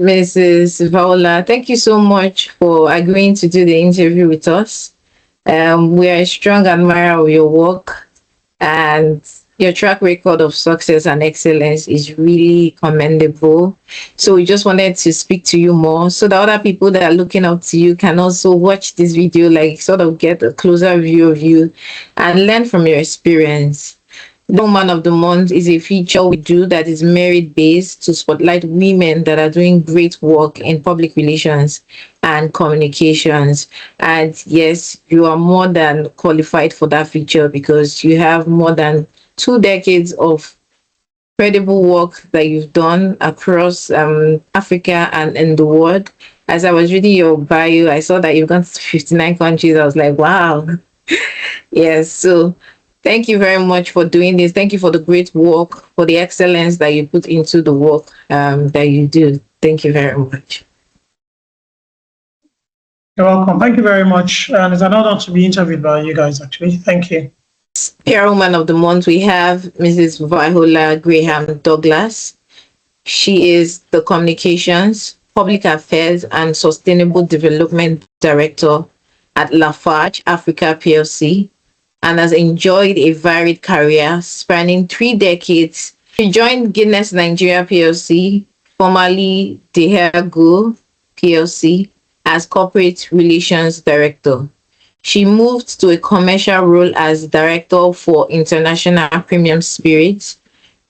Mrs. Viola, thank you so much for agreeing to do the interview with us. We are a strong admirer of your work, and your track record of success and excellence is really commendable. So we just wanted to speak to you more so that other people that are looking up to you can also watch this video, like sort of get a closer view of you and learn from your experience. The Woman of the Month is a feature we do that is merit based to spotlight women that are doing great work in public relations and communications. And yes, you are more than qualified for that feature because you have more than 2 decades of incredible work that you've done across Africa and in the world. As I was reading your bio, I saw that you've gone to 59 countries. I was like, wow. Yes, so thank you very much for doing this. Thank you for the great work, for the excellence that you put into the work that you do. Thank you very much. You're welcome. Thank you very much. And it's an honor to be interviewed by you guys, actually. Thank you. PR Woman of the Month, we have Mrs. Viola Graham Douglas. She is the Communications, Public Affairs and Sustainable Development Director at Lafarge Africa Plc and has enjoyed a varied career spanning 3 decades. She joined Guinness Nigeria Plc, formerly Diageo Plc, as Corporate Relations Director. She moved to a commercial role as Director for International Premium Spirits,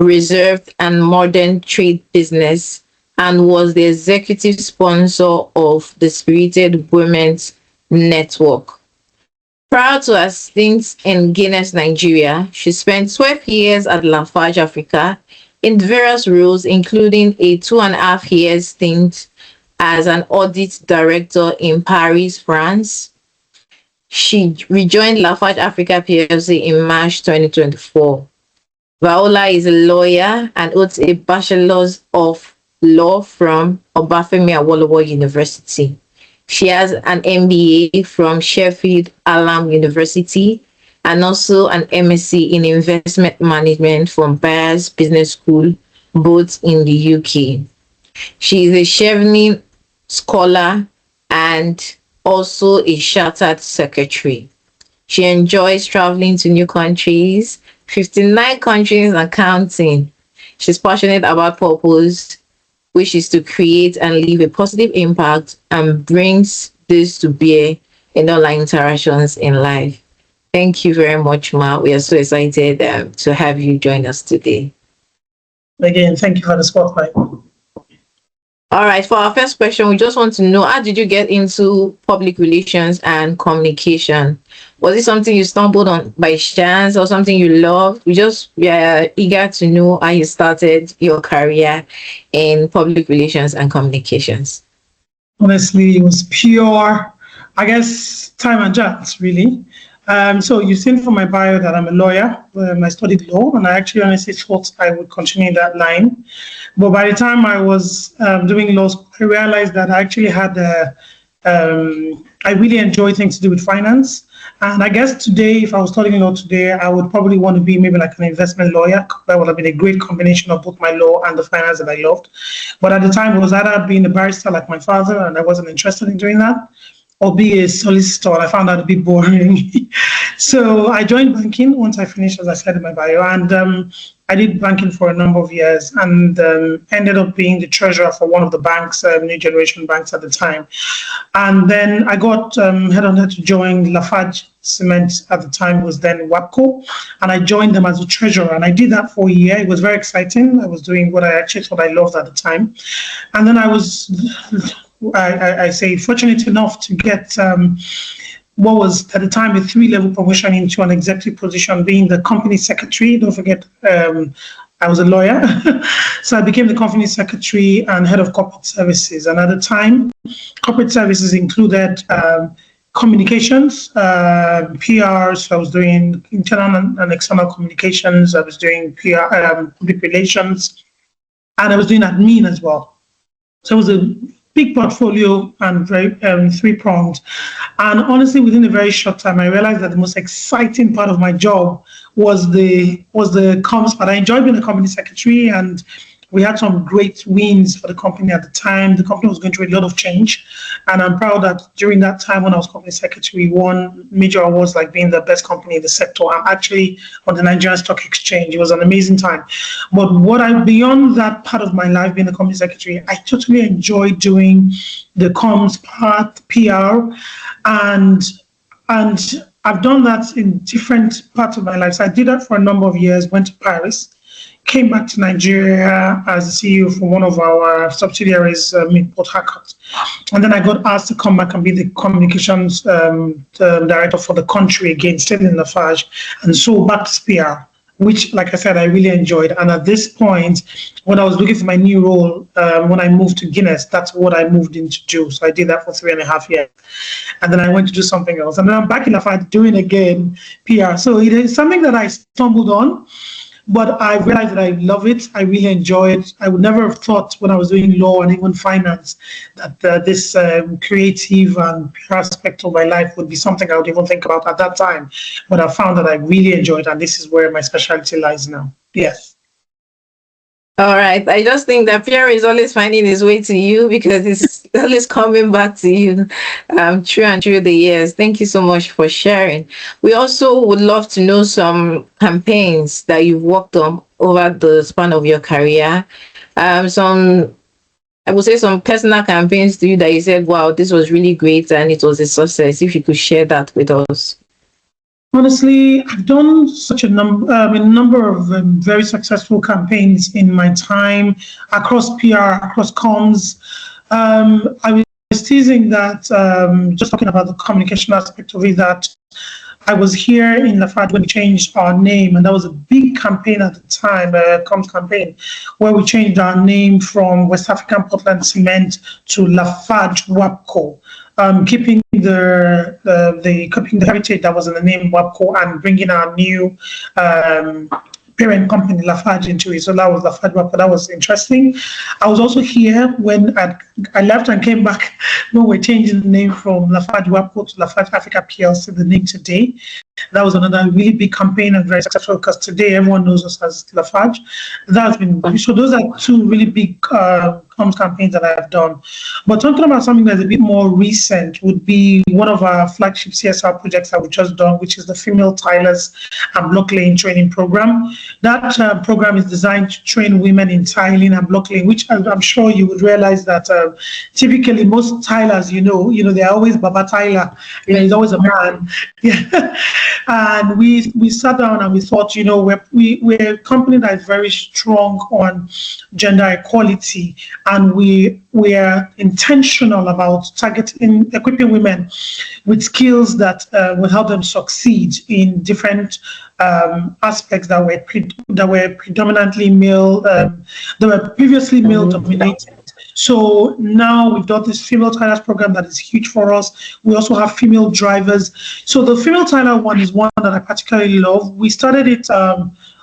Reserved and Modern Trade Business, and was the executive sponsor of the Spirited Women's Network. Prior to her stint in Guinness Nigeria, she spent 12 years at Lafarge Africa in various roles, including a 2.5-year stint as an Audit Director in Paris, France. She rejoined Lafarge Africa Plc in March 2024. Viola is a lawyer and holds a Bachelor's of Law from Obafemi Awolowo University. She has an MBA from Sheffield Hallam University and also an MSc in Investment Management from Bayes Business School, both in the UK. She is a Chevening Scholar and also a Chartered Secretary. She enjoys traveling to new countries, 59 countries and counting. She's passionate about purpose, which is to create and leave a positive impact, and brings this to bear in all our interactions in life. Thank you very much, Ma. We are so excited to have you join us today. Again, thank you for the spotlight. All right, for our first question, we just want to know, how did you get into public relations and communication? Was it something you stumbled on by chance or something you loved? We are eager to know how you started your career in public relations and communications. Honestly, it was pure, I guess, time and chance, really. So you've seen from my bio that I'm a lawyer. I studied law, and I actually honestly thought I would continue in that line. But by the time I was doing law school, I realized that I actually had I really enjoy things to do with finance. And I guess today, if I was studying law today, I would probably want to be maybe like an investment lawyer. That would have been a great combination of both my law and the finance that I loved. But at the time, it was either being a barrister like my father, and I wasn't interested in doing that, or be a solicitor, and I found that a bit boring. So I joined banking once I finished, as I said in my bio, and I did banking for a number of years, and ended up being the treasurer for one of the banks, new generation banks at the time. And then I got headhunted to join Lafarge Cement at the time, was then WAPCO, and I joined them as a treasurer, and I did that for a year. It was very exciting. I was doing what I actually thought I loved at the time. And then I was I say fortunate enough to get what was at the time a 3-level promotion into an executive position, being the company secretary. Don't forget, I was a lawyer. So I became the company secretary and head of corporate services. And at the time, corporate services included communications, PR. So I was doing internal and external communications. I was doing PR, public relations, and I was doing admin as well. So it was a big portfolio and very 3-pronged. And honestly, within a very short time, I realized that the most exciting part of my job was the comms part. I enjoyed being a company secretary, and We had some great wins for the company at the time. The company was going through a lot of change. And I'm proud that during that time when I was company secretary, we won major awards like being the best company in the sector. I'm actually on the Nigerian Stock Exchange. It was an amazing time. But beyond that part of my life being the company secretary, I totally enjoy doing the comms part, PR, and I've done that in different parts of my life. So I did that for a number of years, went to Paris, came back to Nigeria as the CEO for one of our subsidiaries in Port Harcourt. And then I got asked to come back and be the communications director for the country again, still in Lafarge. And so back to PR, which, like I said, I really enjoyed. And at this point, when I was looking for my new role, when I moved to Guinness, that's what I moved in to do. So I did that for 3.5 years. And then I went to do something else. And then I'm back in Lafarge doing again PR. So it is something that I stumbled on, but I realized that I love it. I really enjoy it. I would never have thought when I was doing law and even finance that this creative and PR aspect of my life would be something I would even think about at that time. But I found that I really enjoyed it, and this is where my specialty lies now. Yes. All right. I just think that PR is always finding its way to you because it's always coming back to you through the years. Thank you so much for sharing. We also would love to know some campaigns that you've worked on over the span of your career. I would say some personal campaigns to you that you said, wow, this was really great and it was a success. If you could share that with us. Honestly, I've done such a number of very successful campaigns in my time across PR, across comms. I was teasing that, just talking about the communication aspect of it, that I was here in Lafarge when we changed our name, and that was a big campaign at the time, a comms campaign, where we changed our name from West African Portland Cement to Lafarge WAPCO. Keeping the heritage that was in the name WAPCO and bringing our new parent company Lafarge into it. So that was Lafarge WAPCO. That was interesting. I was also here when I left and came back when we're changing the name from Lafarge WAPCO to Lafarge Africa Plc, the name today. That was another really big campaign and very successful because today everyone knows us as Lafarge. That's been so. Those are two really big comms campaigns that I have done. But talking about something that's a bit more recent would be one of our flagship CSR projects that we've just done, which is the Female Tilers and Block Laying Training Program. That program is designed to train women in tiling and block laying, which I'm sure you would realize that typically most tilers, they're always Baba Tyler. He's always a man. Yeah. And we sat down and we thought, we're a company that is very strong on gender equality, and we are intentional about equipping women with skills that will help them succeed in different aspects that were predominantly male, that were previously male dominated. So now we've got this female tilers program that is huge for us. We also have female drivers. So the female tiler one is one that I particularly love. We started it.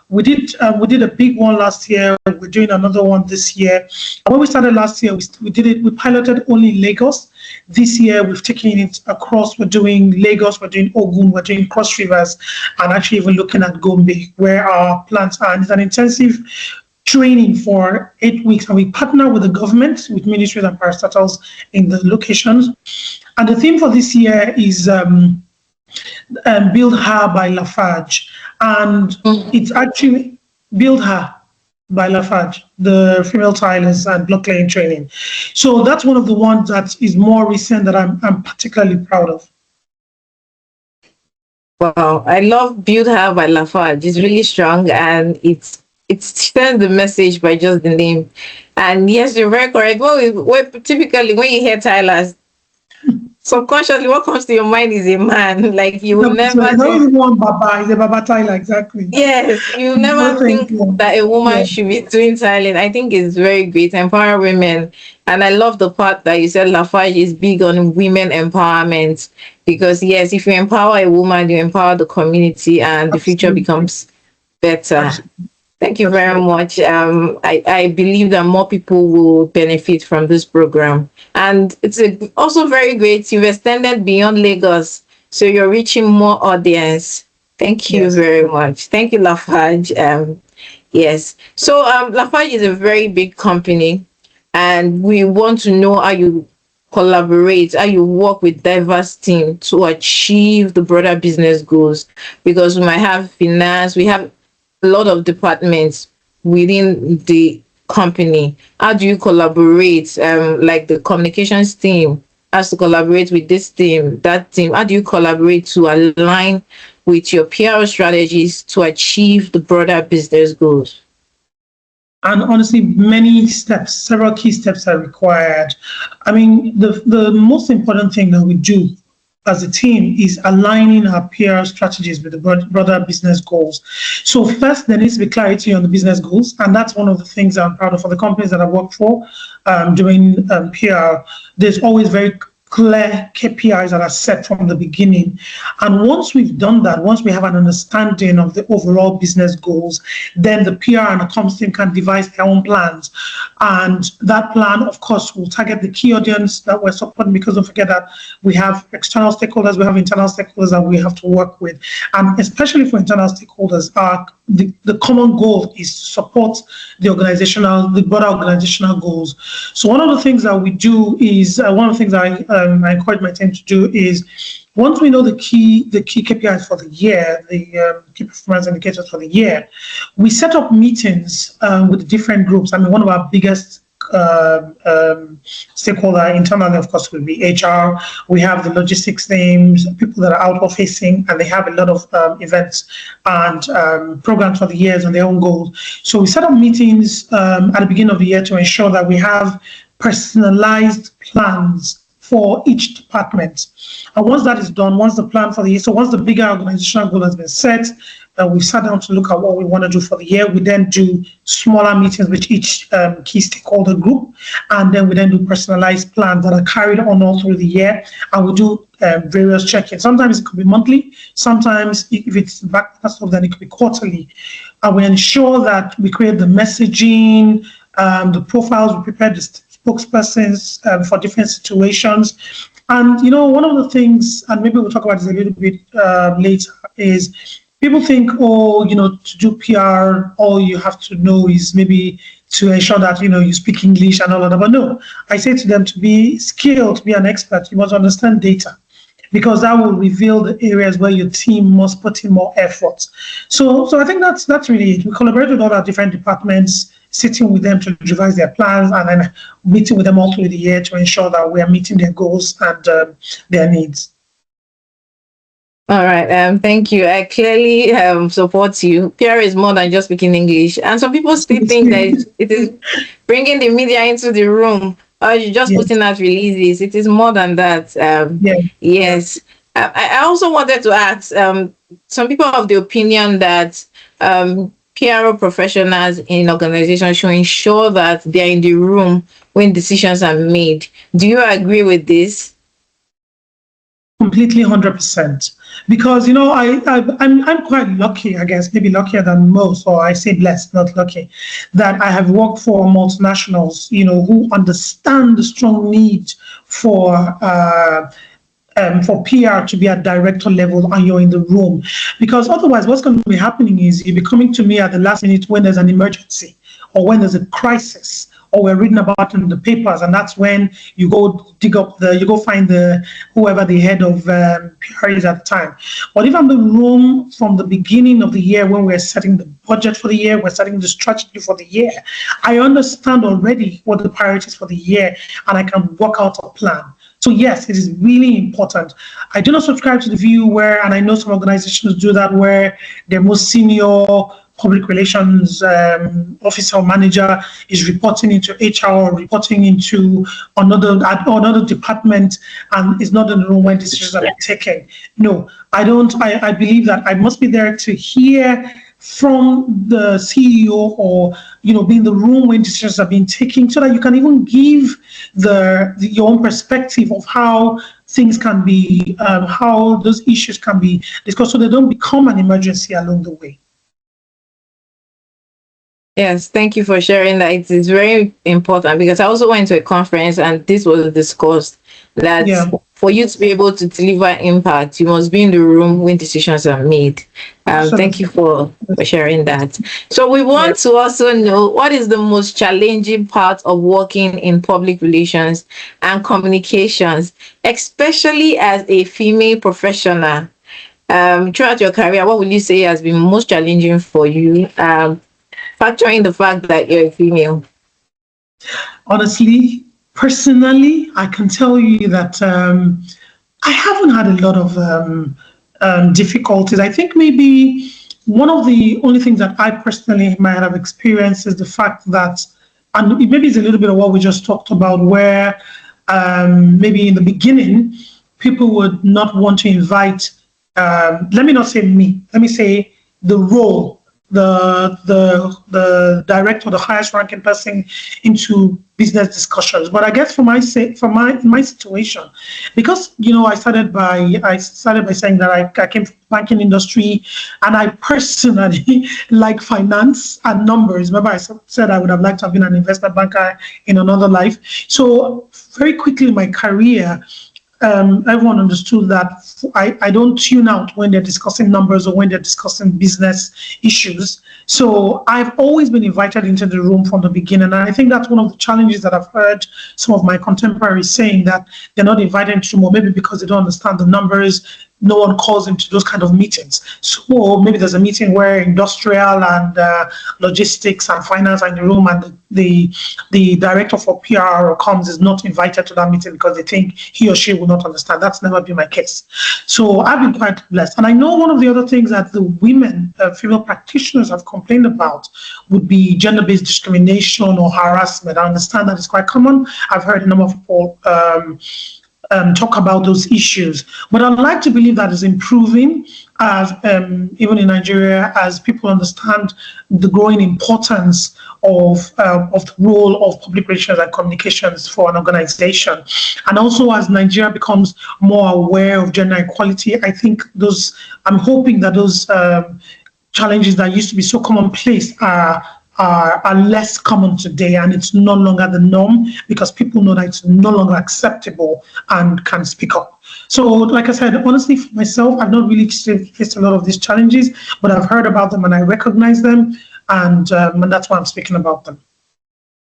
We did a big one last year. We're doing another one this year. And when we started last year, we did it. We piloted only Lagos. This year, we've taken it across. We're doing Lagos, we're doing Ogun, we're doing Cross Rivers, and actually even looking at Gombe, where our plants are. And it's an intensive training for 8 weeks, and we partner with the government, with ministries and parastatals in the locations. And the theme for this year is Build Her by Lafarge, and it's actually Build Her by Lafarge, the female tilers and block laying training. So that's one of the ones that is more recent that I'm particularly proud of. Wow, I love Build Her by Lafarge. It's really strong, and it's sends the message by just the name. And yes, you're very correct. Typically when you hear tilers, subconsciously what comes to your mind is a man. Like you will never think even one Baba is a Baba tiler, exactly. Yes, you never think that a woman should be doing tiling. I think it's very great. Empower women. And I love the part that you said Lafarge is big on women empowerment, because yes, if you empower a woman, you empower the community and the future becomes better. Absolutely. Thank you very much. I believe that more people will benefit from this program. And it's also very great. You've extended beyond Lagos, so you're reaching more audience. Thank you very much. Thank you, Lafarge. Yes. So Lafarge is a very big company, and we want to know how you collaborate, how you work with diverse team to achieve the broader business goals. Because we might have finance, we have a lot of departments within the company. How do you collaborate? Like the communications team has to collaborate with this team, that team. How do you collaborate to align with your PR strategies to achieve the broader business goals? And honestly, many steps, several key steps are required. I mean, the most important thing that we do as a team is aligning our PR strategies with the broader business goals. So first, there needs to be clarity on the business goals, and that's one of the things I'm proud of for the companies that I work for doing PR. There's always very clear KPIs that are set from the beginning. And once we've done that, once we have an understanding of the overall business goals, then the PR and the comms team can devise their own plans. And that plan, of course, will target the key audience that we're supporting, because don't forget that we have external stakeholders, we have internal stakeholders that we have to work with. And especially for internal stakeholders, the common goal is to support the broader organizational goals. So one of the things that we do is, one of the things I encourage my team to do is, once we know the key KPIs for the year, the key performance indicators for the year, we set up meetings with different groups. I mean, one of our biggest stakeholder internally, of course, will be HR. We have the logistics teams, people that are outward facing, and they have a lot of events and programs for the years and their own goals. So we set up meetings at the beginning of the year to ensure that we have personalized plans for each department. And once that is done, once the plan for the year, so once the bigger organizational goal has been set, we sat down to look at what we want to do for the year. We then do smaller meetings with each key stakeholder group, and then we then do personalized plans that are carried on all through the year, and we do various check-ins. Sometimes it could be monthly, sometimes if it's back stuff, then it could be quarterly. And we ensure that we create the messaging, the profiles, we prepare the spokespersons for different situations. And, one of the things, and maybe we'll talk about this a little bit later, is people think, to do PR, all you have to know is maybe to ensure that, you speak English and all of that. But no, I say to them, to be skilled, to be an expert, you must understand data, because that will reveal the areas where your team must put in more effort. So I think that's really it. We collaborate with all our different departments, sitting with them to revise their plans, and then meeting with them all through the year to ensure that we are meeting their goals and their needs. All right. Thank you. I clearly support you. PR is more than just speaking English, and some people still think that it is bringing the media into the room, or you just putting out releases. It is more than that. Yes. I also wanted to ask. Some people have the opinion that PRO professionals in organizations should ensure that they are in the room when decisions are made. Do you agree with this? Completely, 100%. Because I'm quite lucky, I guess, maybe luckier than most, or I say blessed, not lucky, that I have worked for multinationals, who understand the strong need for PR to be at director level, and you're in the room. Because otherwise, what's going to be happening is you'll be coming to me at the last minute when there's an emergency or when there's a crisis, or we're reading about it in the papers, and that's when you go find whoever the head of PR is at the time. But if I'm in the room from the beginning of the year, when we're setting the budget for the year, we're setting the strategy for the year, I understand already what the priorities for the year, and I can work out a plan. So yes, it is really important. I do not subscribe to the view where, and I know some organizations do that, where their most senior public relations officer or manager is reporting into HR or reporting into another department and is not in the room when decisions are taken. No, I don't. I believe that I must be there to hear from the CEO, or be in the room when decisions are being taken, so that you can even give your own perspective of how things can be, how those issues can be discussed, so they don't become an emergency along the way. Yes, thank you for sharing that. It is very important, because I also went to a conference and this was discussed, that for you to be able to deliver impact, you must be in the room when decisions are made. Thank you for sharing that. So we want to also know, what is the most challenging part of working in public relations and communications, especially as a female professional? Throughout your career, what would you say has been most challenging for you, factoring the fact that you're a female? Honestly, personally, I can tell you that I haven't had a lot of difficulties. I think maybe one of the only things that I personally might have experienced is the fact that, and maybe it's a little bit of what we just talked about, where maybe in the beginning, people would not want to invite, let me not say me, let me say the role, the director, the highest ranking person into business discussions. But I guess for my situation, because I started by saying that I came from the banking industry, and I personally like finance and numbers. Remember, I said I would have liked to have been an investment banker in another life. So very quickly in my career, everyone understood that I don't tune out when they're discussing numbers or when they're discussing business issues. So I've always been invited into the room from the beginning. And I think that's one of the challenges that I've heard some of my contemporaries saying, that they're not invited into more, maybe because they don't understand the numbers. No one calls into those kind of meetings. So maybe there's a meeting where industrial and logistics and finance are in the room, and the director for PR or comms is not invited to that meeting because they think he or she will not understand. That's never been my case. So I've been quite blessed. And I know one of the other things that the women, female practitioners have complained about would be gender-based discrimination or harassment. I understand that it's quite common. I've heard a number of people talk about those issues. But I'd like to believe that is improving, as even in Nigeria, as people understand the growing importance of the role of public relations and communications for an organization. And also as Nigeria becomes more aware of gender equality, I'm hoping that those challenges that used to be so commonplace are less common today, and it's no longer the norm, because people know that it's no longer acceptable and can speak up. So like I said, honestly, for myself, I've not really faced a lot of these challenges, but I've heard about them and I recognize them, and that's why I'm speaking about them.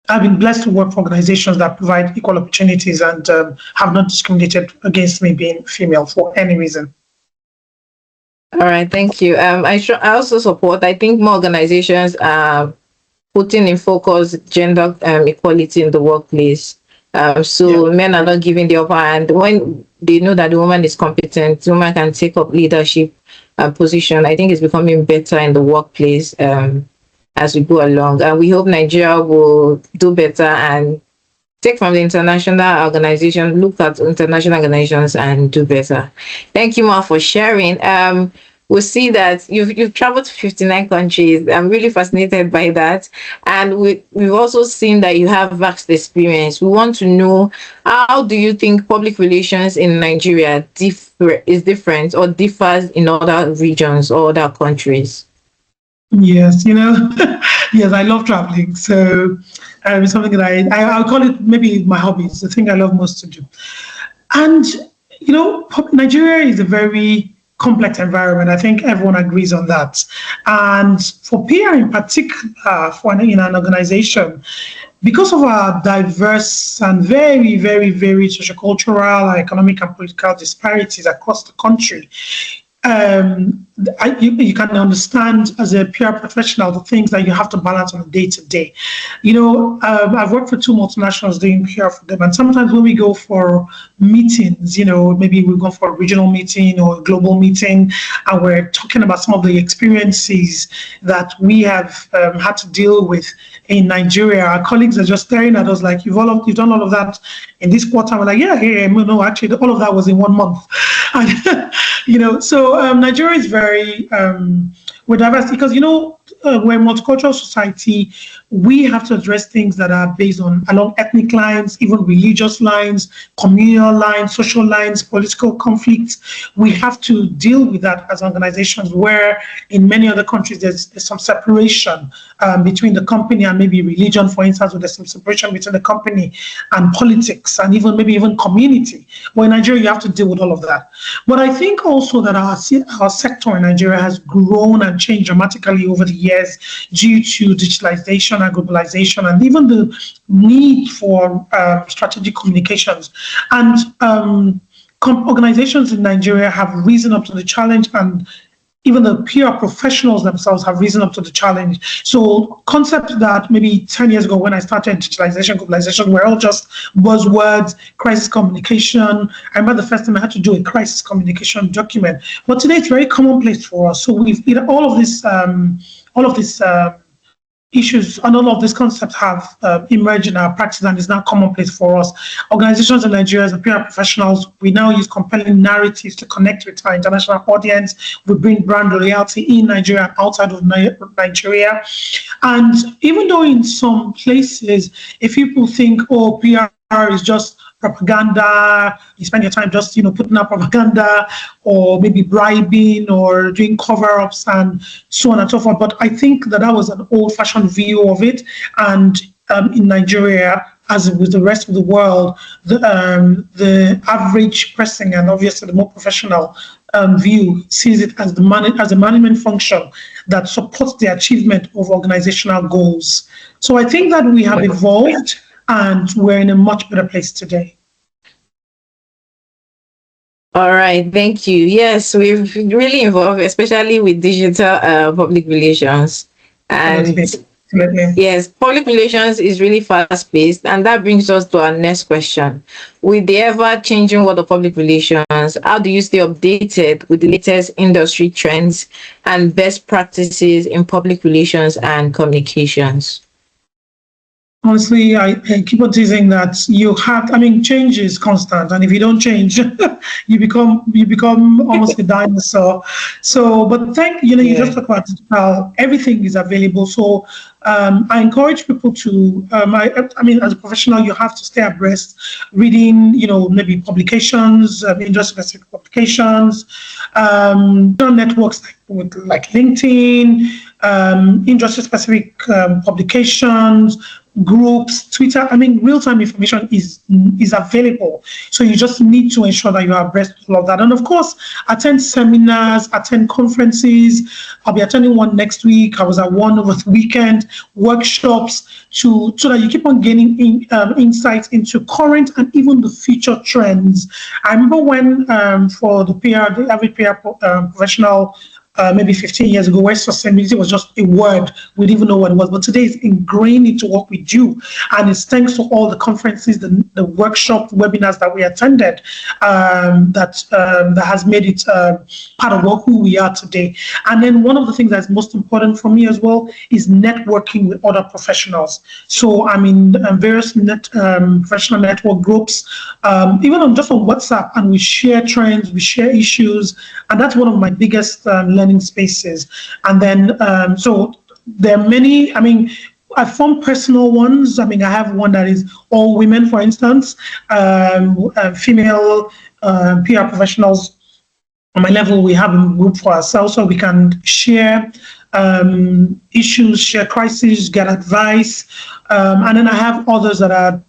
I've been blessed to work for organizations that provide equal opportunities and have not discriminated against me being female for any reason. All right, thank you. I also support, I think more organizations are putting in focus gender equality in the workplace. Men are not giving the upper hand. When they know that the woman is competent, the woman can take up leadership position. I think it's becoming better in the workplace as we go along. And we hope Nigeria will do better and take from the international organization, look at international organizations and do better. Thank you, Ma, for sharing. We'll see that you've traveled to 59 countries. I'm really fascinated by that. And we've also seen that you have vast experience. We want to know, how do you think public relations in Nigeria is different or differs in other regions or other countries? Yes, yes, I love traveling. So it's something that I'll call it maybe my hobby. It's the thing I love most to do. And, Nigeria is a very complex environment. I think everyone agrees on that. And for PR in particular, in an organization, because of our diverse and very, very, very sociocultural, economic and political disparities across the country, you can understand as a PR professional the things that you have to balance on a day-to-day. I've worked for 2 multinationals doing PR for them, and sometimes when we go for meetings, maybe we go for a regional meeting or a global meeting, and we're talking about some of the experiences that we have had to deal with in Nigeria. Our colleagues are just staring at us like, you've done all of that in this quarter. We're like, no, actually, all of that was in 1 month. And, so Nigeria is very, we're diverse because, we're a multicultural society. we have to address things that are based on along ethnic lines, even religious lines, communal lines, social lines, political conflicts. We have to deal with that as organizations, where in many other countries there's some separation between the company and maybe religion, for instance, or there's some separation between the company and politics and even maybe even community. But in Nigeria, you have to deal with all of that. But I think also that our sector in Nigeria has grown and changed dramatically over the years due to digitalization and globalization, and even the need for strategic communications. And organizations in Nigeria have risen up to the challenge, and even the PR professionals themselves have risen up to the challenge. So concepts that maybe 10 years ago when I started digitalization, globalization, were all just buzzwords, crisis communication. I remember the first time I had to do a crisis communication document. But today it's very commonplace for us. So we've, all of this issues and all of these concepts have emerged in our practice, and is now commonplace for us. Organizations in Nigeria, as PR professionals, we now use compelling narratives to connect with our international audience. We bring brand loyalty in Nigeria and outside of Nigeria. And even though in some places, if people think, oh, PR is just propaganda, you spend your time just putting out propaganda, or maybe bribing or doing cover-ups and so on and so forth. But I think that was an old-fashioned view of it. And in Nigeria, as with the rest of the world, the average person, and obviously the more professional view, sees it as as a management function that supports the achievement of organizational goals. So I think that we have evolved, and we're in a much better place today. All right, thank you. Yes, we've really involved, especially with digital public relations. And yes, public relations is really fast-paced, and that brings us to our next question. With the ever-changing world of public relations, how do you stay updated with the latest industry trends and best practices in public relations and communications? Honestly, I keep on teasing that change is constant, and if you don't change, you become almost a dinosaur. So, but you just talk about digital, everything is available. So, I encourage people to, as a professional, you have to stay abreast, reading, maybe publications, industry-specific publications, networks like LinkedIn, industry-specific publications, groups, Twitter. Real-time information is available. So you just need to ensure that you are abreast of all of that. And of course, attend seminars, attend conferences. I'll be attending one next week. I was at one over the weekend, workshops, so that you keep on gaining insights into current and even the future trends. I remember when for the average PR professional, maybe 15 years ago, where sustainability was just a word, we didn't even know what it was. But today it's ingrained into what we do. And it's thanks to all the conferences, the workshops, webinars that we attended, that has made it part of who we are today. And then one of the things that's most important for me as well is networking with other professionals. So I'm in various professional network groups, even on WhatsApp, and we share trends, we share issues. And that's one of my biggest learning spaces. And then, so there are many, I form personal ones. I have one that is all women, for instance, female PR professionals. On my level, we have a group for ourselves so we can share issues, share crises, get advice. And then I have others that are,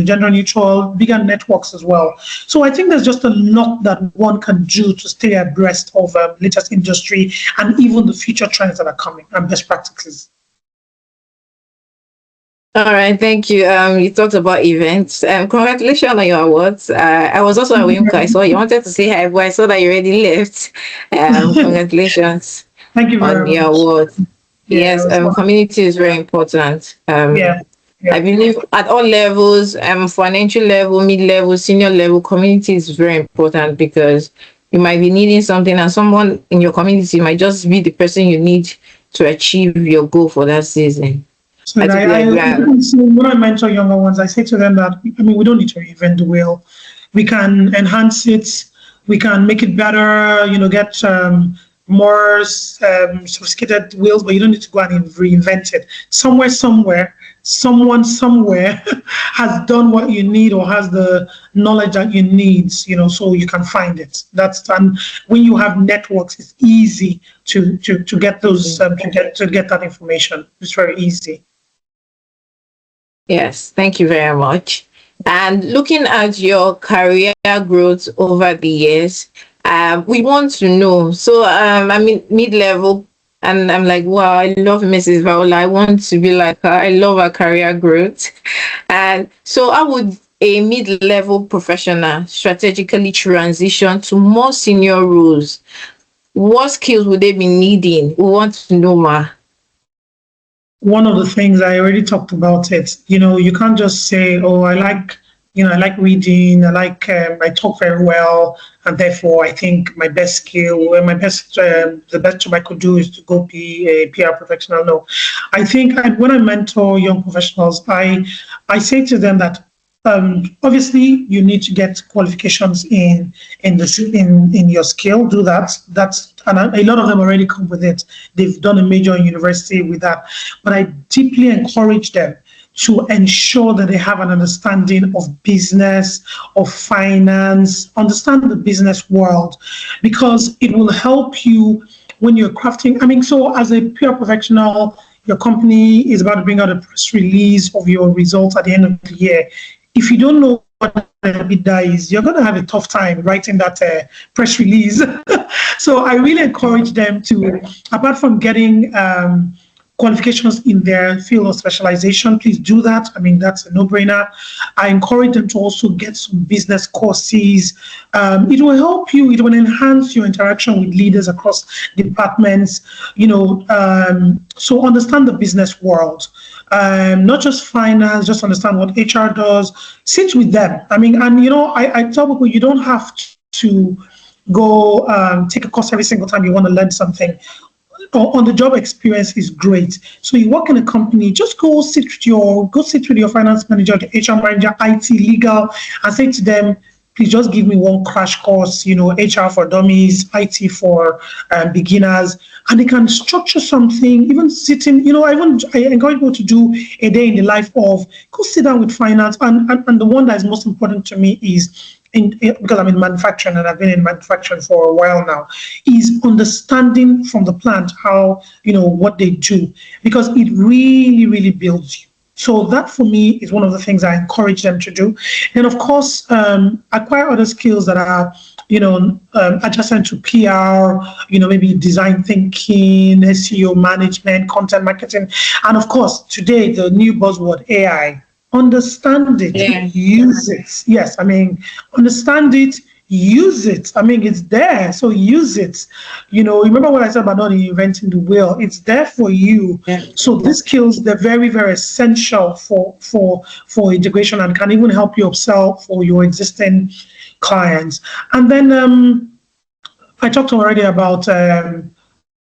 gender neutral, bigger networks as well. So I think there's just a lot that one can do to stay abreast of latest industry and even the future trends that are coming and best practices. All right, thank you. You talked about events. Congratulations on your awards. I was also at WIMCA, so you wanted to say hi, but I saw that you already left. Congratulations. Thank you very much. On your award. Yes, community is very important. Yeah. I believe at all levels, financial level, mid-level, senior level, community is very important, because you might be needing something and someone in your community might just be the person you need to achieve your goal for that season. So when I mentor younger ones, I say to them that, we don't need to reinvent the wheel. We can enhance it. We can make it better, get more sophisticated wheels, but you don't need to go and reinvent it. Someone somewhere has done what you need or has the knowledge that you need, so you can find it. And when you have networks, it's easy to get those to get that information. It's very easy. Yes, thank you very much. And looking at your career growth over the years, we want to know. So, mid-level, and I'm like, wow, I love Mrs. Viola. I want to be like her. I love her career growth. And so, how would a mid-level professional strategically transition to more senior roles? What skills would they be needing? We want to know, Ma. One of the things I already talked about it, you can't just say, oh, I like reading, I talk very well, and therefore I think my best skill, the best job I could do is to go be a PR professional. No, I think when I mentor young professionals, I say to them that obviously you need to get qualifications in your skill. Do that. And a lot of them already come with it. They've done a major in university with that. But I deeply encourage them to ensure that they have an understanding of business, of finance, understand the business world, because it will help you when you're crafting. So as a PR professional, your company is about to bring out a press release of your results at the end of the year. If you don't know what EBITDA is, you're going to have a tough time writing that press release. So I really encourage them to, apart from getting qualifications in their field of specialization, please do that. That's a no-brainer. I encourage them to also get some business courses. It will help you. It will enhance your interaction with leaders across departments. So understand the business world. Not just finance, just understand what HR does. Sit with them. I tell people you don't have to go take a course every single time you want to learn something. On the job experience is great. So you work in a company, just go sit with your finance manager, the HR manager, IT, legal, and say to them, please just give me one crash course, HR for dummies, IT for beginners, and they can structure something, even sitting, I encourage people to do a day in the life of, go sit down with finance. And the one that is most important to me is, because I'm in manufacturing and I've been in manufacturing for a while now, is understanding from the plant how, what they do, because it really, really builds you. So that for me is one of the things I encourage them to do. And of course, acquire other skills that are, adjacent to PR, maybe design thinking, SEO management, content marketing. And of course, today, the new buzzword, AI. Understand it, use it. Yes, understand it, use it. It's there, so use it. Remember what I said about not inventing the wheel? It's there for you. Yeah. So these skills, they're very, very essential for integration and can even help you upsell for your existing clients. And then I talked already about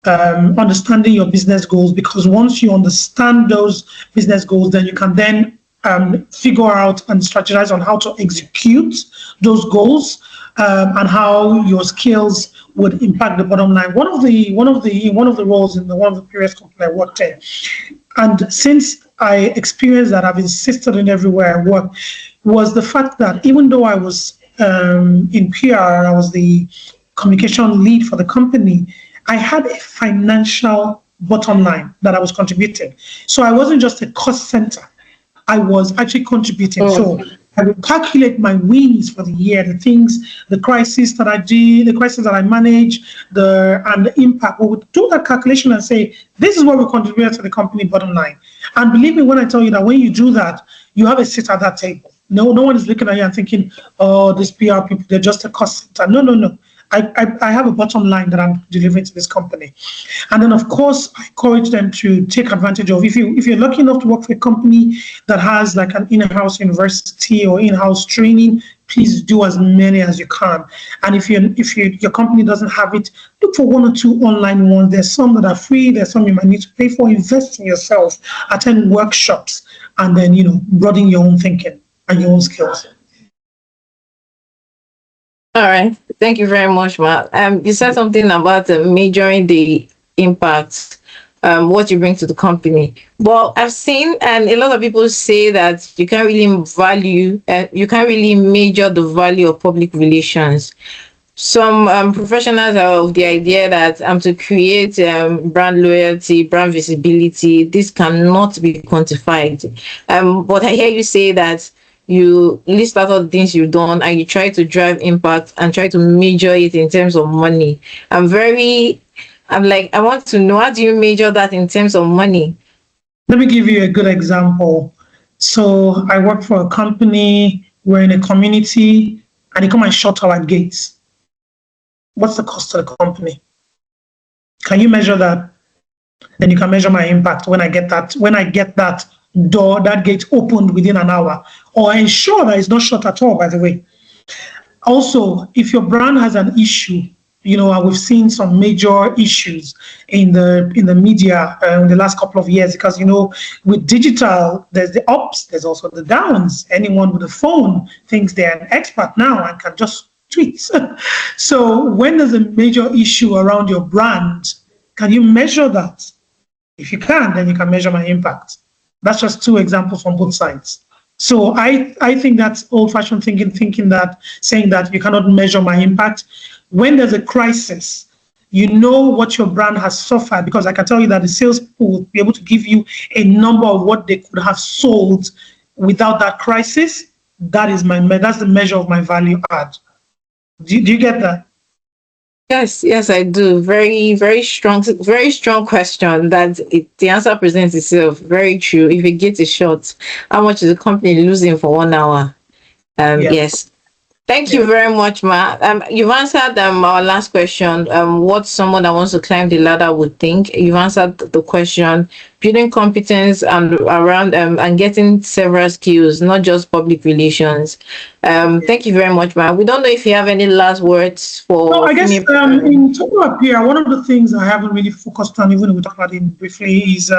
understanding your business goals, because once you understand those business goals, then you can then figure out and strategize on how to execute those goals and how your skills would impact the bottom line. One of the roles in one of the previous companies I worked in, and since I experienced that, I've insisted in everywhere I work, was the fact that even though I was in PR, I was the communication lead for the company, I had a financial bottom line that I was contributing. So I wasn't just a cost center. I was actually contributing. So I would calculate my wins for the year, the crisis that I did, the crisis that I managed, and the impact. We would do that calculation and say, this is what we contribute to the company bottom line. And believe me when I tell you that when you do that, you have a seat at that table. No one is looking at you and thinking, oh, these PR people, they're just a cost center. No. I have a bottom line that I'm delivering to this company. And then, of course, I encourage them to take advantage of, if you're lucky enough to work for a company that has like an in-house university or in-house training, please do as many as you can. And if your company doesn't have it, look for one or two online ones. There's some that are free. There's some you might need to pay for. Invest in yourself, attend workshops, and then, broaden your own thinking and your own skills. All right. Thank you very much, Ma. You said something about measuring the impact, what you bring to the company. Well, I've seen, and a lot of people say that you can't really measure the value of public relations. Some professionals are of the idea that to create brand loyalty, brand visibility, this cannot be quantified. But I hear you say that you list out all the things you've done and you try to drive impact and try to measure it in terms of money. I'm like, I want to know, how do you measure that in terms of money? Let me give you a good example. So I work for a company, we're in a community, and they come and shut our gates. What's the cost to the company? Can you measure that? Then you can measure my impact when I get that door, that gate opened within an hour, or ensure that it's not shut at all, by the way. Also, if your brand has an issue, and we've seen some major issues in the media in the last couple of years, because with digital, there's the ups, there's also the downs. Anyone with a phone thinks they're an expert now and can just tweet. So when there's a major issue around your brand, can you measure that? If you can, then you can measure my impact. That's just two examples from both sides. So I think that's old-fashioned thinking that saying that you cannot measure my impact. When there's a crisis, you know what your brand has suffered, because I can tell you that the salespeople will be able to give you a number of what they could have sold without that crisis. That's the measure of my value add. Do you get that? Yes, I do. Very strong question. The answer presents itself. Very true. If it gets a shot, how much is the company losing for 1 hour? Yeah. Yes. Thank you very much, Ma. You've answered our last question. What someone that wants to climb the ladder would think. You've answered the question. Building competence and around and getting several skills, not just public relations. Thank you very much, Ma. We don't know if you have any last words for. Well, I guess in talking about PR, one of the things I haven't really focused on, even if we talk about it briefly, is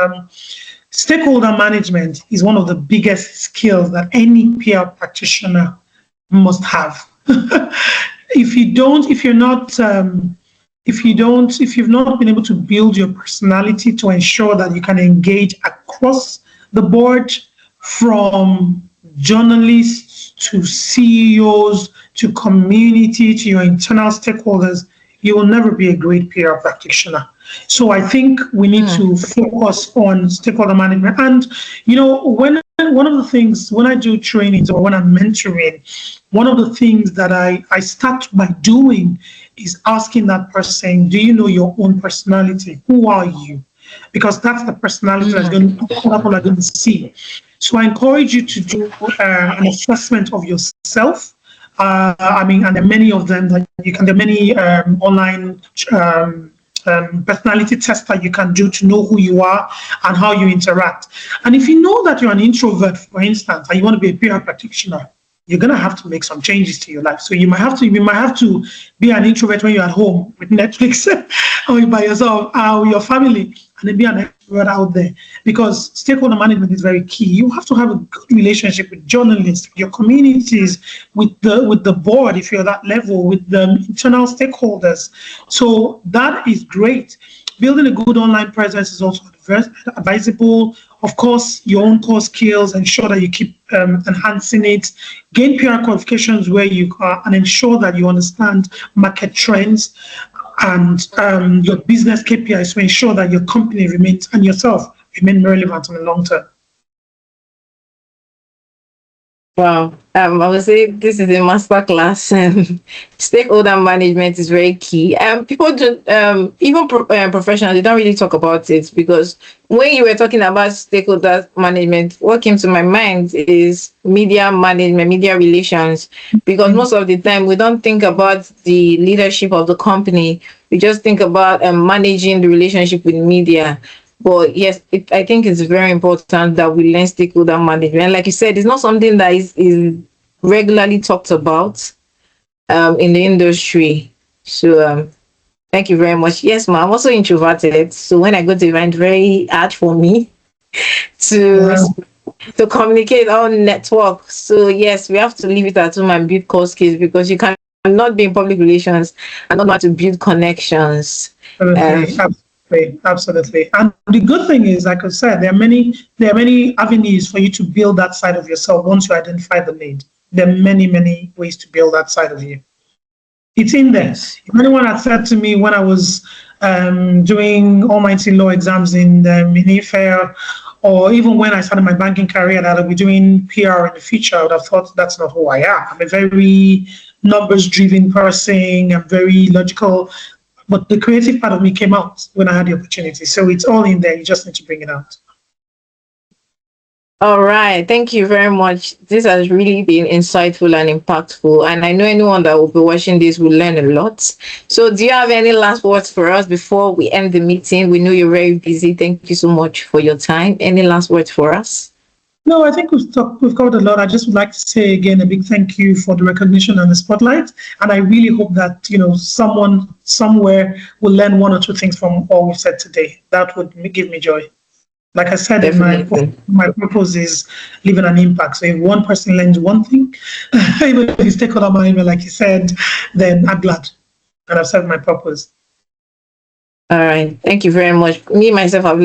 stakeholder management is one of the biggest skills that any PR practitioner must have. If you've not been able to build your personality to ensure that you can engage across the board, from journalists to CEOs to community to your internal stakeholders, you will never be a great PR practitioner. So I think we need to focus on stakeholder management. And, one of the things when I do trainings or when I'm mentoring, one of the things that I start by doing is asking that person, do you know your own personality? Who are you? Because that's the personality that people are going to see. So I encourage you to do an assessment of yourself. And there are many of them that you can, there are many online personality tests that you can do to know who you are and how you interact. And if you know that you're an introvert, for instance, and you want to be a PR practitioner, you're going to have to make some changes to your life. So you might have to be an introvert when you're at home with Netflix or by yourself or your family, and then be an extrovert out there, because stakeholder management is very key. You have to have a good relationship with journalists, with your communities, with the board, if you're that level, with the internal stakeholders. So that is great. Building a good online presence is also advisable. Of course, your own core skills, ensure that you keep enhancing it. Gain PR qualifications where you are, and ensure that you understand market trends and your business KPIs to ensure that your company remains and yourself remain relevant in the long term. Wow. I would say this is a master class. Stakeholder management is very key. People do, even professionals, they don't really talk about it, because when you were talking about stakeholder management, what came to my mind is media management, media relations, because most of the time we don't think about the leadership of the company. We just think about managing the relationship with media. But yes, I think it's very important that we learn stakeholder management. Like you said, it's not something that is regularly talked about in the industry. So thank you very much. Yes, ma'am, I'm also introverted. So when I go to event, very hard for me to communicate or network. So yes, we have to leave it at home and build core skills, because you can not be in public relations and not know how to build connections. Absolutely, absolutely. And the good thing is, like I said, there are many avenues for you to build that side of yourself once you identify the need. There are many ways to build that side of you. It's in there. Yes. If anyone had said to me when I was doing almighty law exams in IFE, or even when I started my banking career, that I'll be doing PR in the future, I would have thought that's not who I am. I'm a very numbers-driven person. I'm very logical. But the creative part of me came out when I had the opportunity. So it's all in there. You just need to bring it out. All right. Thank you very much. This has really been insightful and impactful. And I know anyone that will be watching this will learn a lot. So do you have any last words for us before we end the meeting? We know you're very busy. Thank you so much for your time. Any last words for us? No, I think we've covered a lot. I just would like to say again a big thank you for the recognition and the spotlight. And I really hope that someone somewhere will learn one or two things from all we've said today. That would give me joy. Like I said, my purpose is leaving an impact. So if one person learns one thing, even if you stakeholder management, like you said, then I'm glad and I've served my purpose. All right. Thank you very much. Me, myself, I've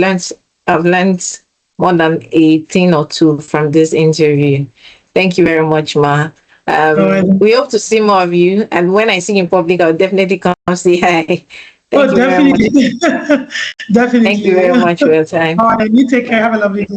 learned more than 18 or 2 from this interview. Thank you very much, Ma. We hope to see more of you. And when I see you in public, I'll definitely come say hi. Definitely. Definitely. Thank you very much for your time. All right, you take care. Have a lovely day.